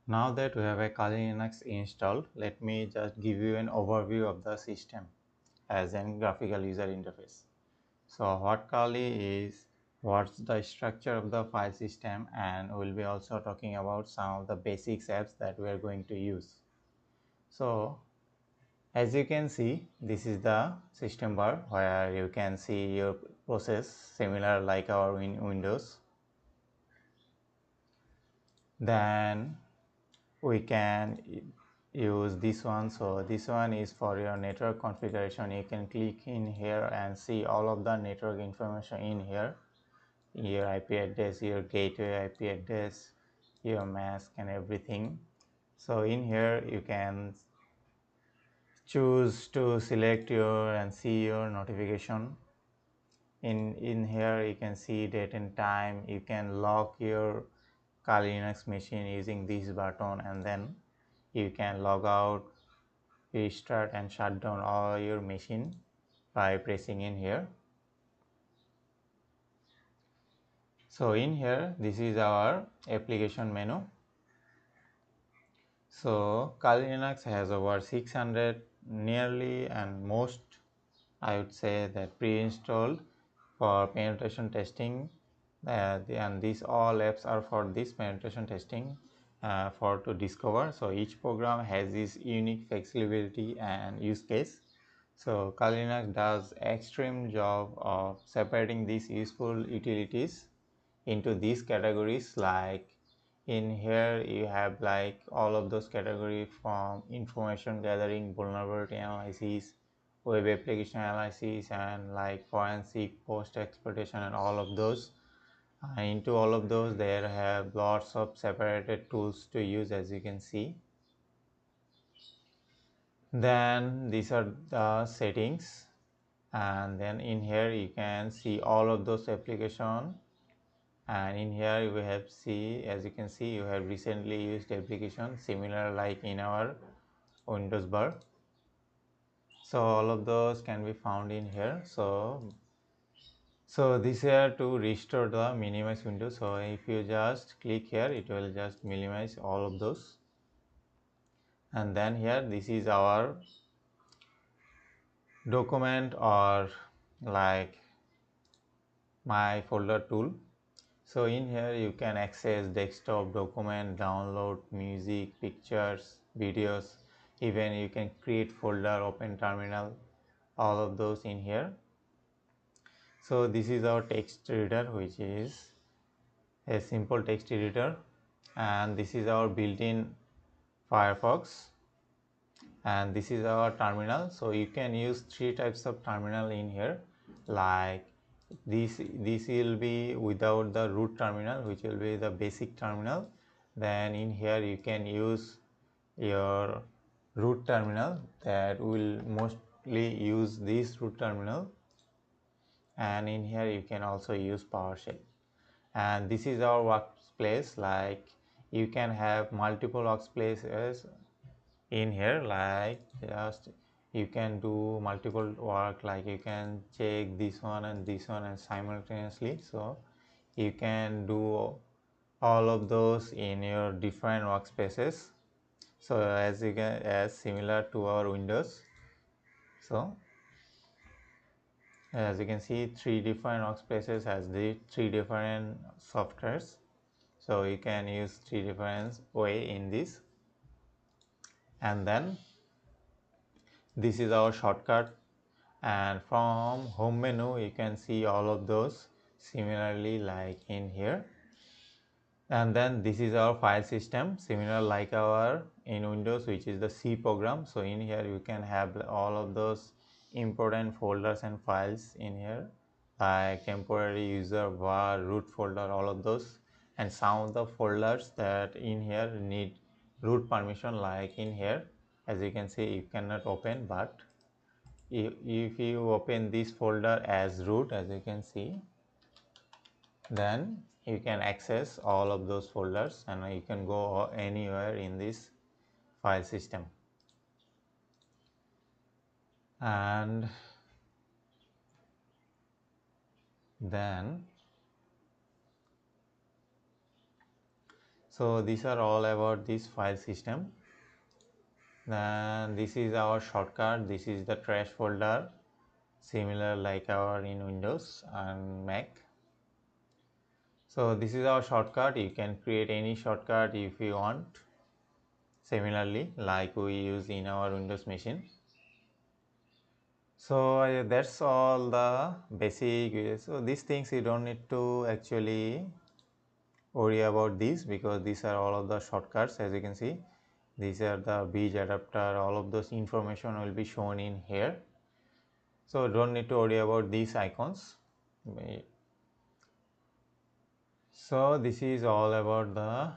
Now that we have a Kali Linux installed, let me just give you an overview of the system as a graphical user interface. So what Kali is, what's the structure of the file system, and we'll be also talking about some of the basics apps that we are going to use. So as you can see, this is the system bar where you can see your process similar like our Windows. Then we can use this one. So this one is for your network configuration. You can click in here and see all of the network information in here, your IP address, your gateway IP address, your mask and everything. So in here you can choose to select your and see your notification. In here you can see date and time. You can lock your Kali Linux machine using this button, and then you can log out, restart and shut down all your machine by pressing in here. So in here, this is our application menu. So Kali Linux has over 600 nearly, and most I would say that pre-installed for penetration testing, and these all apps are for this penetration testing for to discover. So each program has this unique flexibility and use case. So Kali Linux does extreme job of separating these useful utilities into these categories. Like in here you have like all of those categories from information gathering, vulnerability analysis, web application analysis, and like forensic, post exploitation, and all of those. Into all of those there have lots of separated tools to use, as you can see. Then these are the settings, and then in here you can see all of those application, and in here we have see, as you can see, you have recently used application similar like in our Windows bar. So all of those can be found in here. So this here to restore the minimize window. So if you just click here, it will just minimize all of those. And then here, this is our document or like my folder tool. So in here you can access desktop, document, download music, pictures, videos, even you can create folder, open terminal, all of those in here. So this is our text reader, which is a simple text editor, and this is our built-in Firefox, and this is our terminal. So you can use three types of terminal in here. Like this will be without the root terminal, which will be the basic terminal. Then in here you can use your root terminal, that will mostly use this root terminal, and in here you can also use PowerShell. And this is our workplace. Like you can have multiple workplaces in here, like just you can do multiple work, like you can check this one and simultaneously. So you can do all of those in your different workspaces. So as you can, as similar to our Windows. So as you can see, three different workspaces has the three different softwares. So you can use three different way in this. And then this is our shortcut, and from home menu you can see all of those similarly like in here. And then this is our file system, similar like our in Windows, which is the C program. So in here you can have all of those important folders and files in here, like temporary user var, root folder, all of those. And some of the folders that in here need root permission, like in here, as you can see, you cannot open. But if you open this folder as root, as you can see, then you can access all of those folders and you can go anywhere in this file system. And then So these are all about this file system. Then this is our shortcut. This is the trash folder, similar like our in Windows and Mac. So this is our shortcut. You can create any shortcut if you want, similarly like we use in our Windows machine. So that's all the basic. So these things you don't need to actually worry about these, because these are all of the shortcuts. As you can see, these are the bridge adapter, all of those information will be shown in here. So don't need to worry about these icons. So this is all about the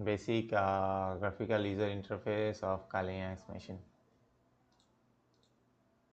basic graphical user interface of CLI Linux machine.